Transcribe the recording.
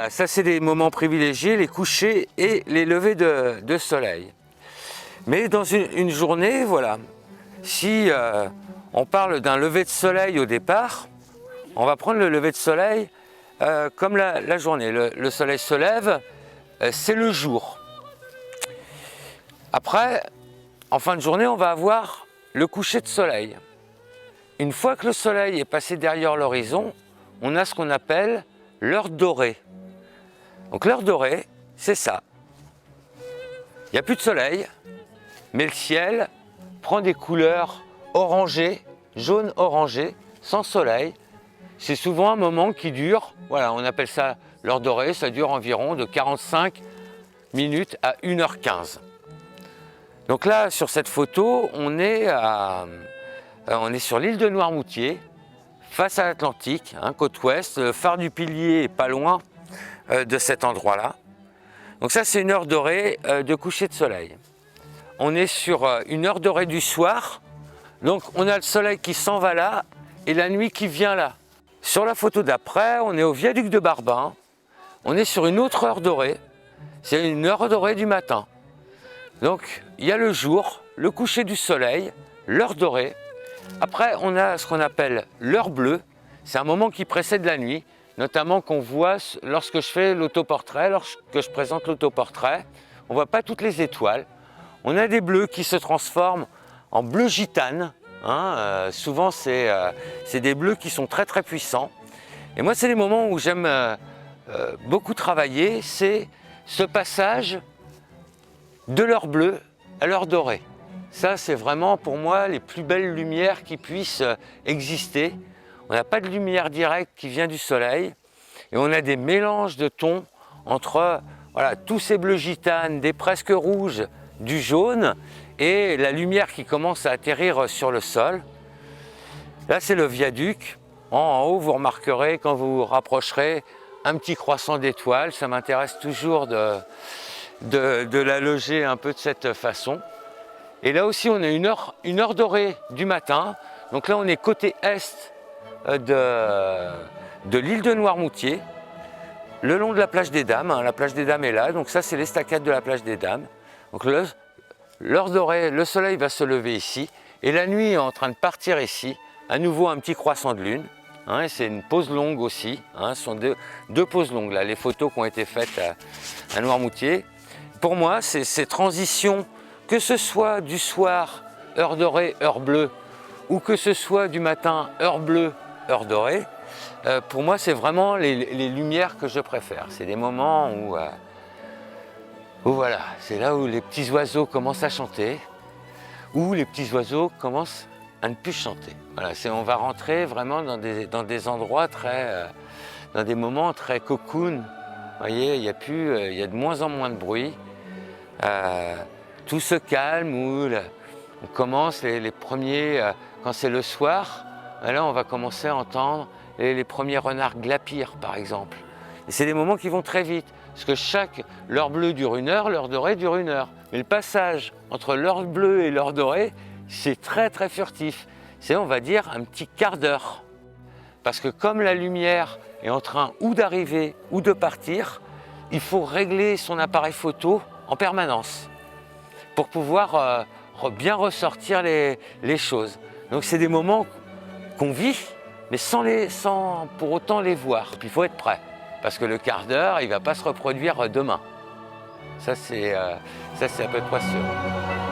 voilà, ça c'est des moments privilégiés, les couchers et les levées de soleil. Mais dans une journée, voilà, si on parle d'un lever de soleil au départ, on va prendre le lever de soleil comme la journée. Le soleil se lève, c'est le jour. Après, en fin de journée, on va avoir le coucher de soleil. Une fois que le soleil est passé derrière l'horizon, on a ce qu'on appelle l'heure dorée. Donc l'heure dorée, c'est ça. Il n'y a plus de soleil, mais le ciel prend des couleurs orangées, jaune-orangé, sans soleil. C'est souvent un moment qui dure, voilà, on appelle ça l'heure dorée, ça dure environ de 45 minutes à 1h15. Donc là, sur cette photo, on est sur l'île de Noirmoutier, face à l'Atlantique, hein, côte ouest, le phare du Pilier est pas loin de cet endroit-là. Donc ça, c'est une heure dorée de coucher de soleil. On est sur une heure dorée du soir, donc on a le soleil qui s'en va là et la nuit qui vient là. Sur la photo d'après, on est au viaduc de Barbin, on est sur une autre heure dorée, c'est une heure dorée du matin. Donc il y a le jour, le coucher du soleil, l'heure dorée. Après, on a ce qu'on appelle l'heure bleue, c'est un moment qui précède la nuit, notamment qu'on voit lorsque je fais l'autoportrait, lorsque je présente l'autoportrait, on ne voit pas toutes les étoiles. On a des bleus qui se transforment en bleu gitane, hein, souvent c'est des bleus qui sont très très puissants. Et moi, c'est des moments où j'aime beaucoup travailler, c'est ce passage de l'heure bleue à l'heure dorée. Ça, c'est vraiment pour moi les plus belles lumières qui puissent exister. On n'a pas de lumière directe qui vient du soleil et on a des mélanges de tons entre voilà, tous ces bleus gitanes, des presque rouges, du jaune et la lumière qui commence à atterrir sur le sol. Là, c'est le viaduc. En haut, vous remarquerez quand vous vous rapprocherez un petit croissant d'étoiles. Ça m'intéresse toujours de la loger un peu de cette façon. Et là aussi, on a une heure dorée du matin. Donc là, on est côté est de l'île de Noirmoutier, le long de la plage des Dames. Hein. La plage des Dames est là. Donc ça, c'est l'estacade de la plage des Dames. Donc l'heure dorée, le soleil va se lever ici. Et la nuit est en train de partir ici. À nouveau, un petit croissant de lune. Hein, c'est une pause longue aussi. Hein, ce sont deux pauses longues, là, les photos qui ont été faites à Noirmoutier. Pour moi, ces transitions, que ce soit du soir, heure dorée, heure bleue, ou que ce soit du matin, heure bleue, heure dorée, pour moi, c'est vraiment les lumières que je préfère. C'est des moments où voilà, c'est là où les petits oiseaux commencent à chanter, où les petits oiseaux commencent à ne plus chanter. Voilà, on va rentrer vraiment dans des endroits dans des moments très cocoon. Vous voyez, il y a de moins en moins de bruit. Tout se calme, on commence les premiers, quand c'est le soir, là on va commencer à entendre les premiers renards glapir par exemple. Et c'est des moments qui vont très vite, parce que l'heure bleue dure 1 heure, l'heure dorée dure 1 heure. Mais le passage entre l'heure bleue et l'heure dorée, c'est très très furtif. C'est, on va dire, un petit quart d'heure. Parce que comme la lumière est en train ou d'arriver ou de partir, il faut régler son appareil photo en permanence pour pouvoir bien ressortir les choses. Donc c'est des moments qu'on vit, mais sans pour autant les voir. Puis il faut être prêt, parce que le quart d'heure, il ne va pas se reproduire demain. Ça c'est à peu près sûr.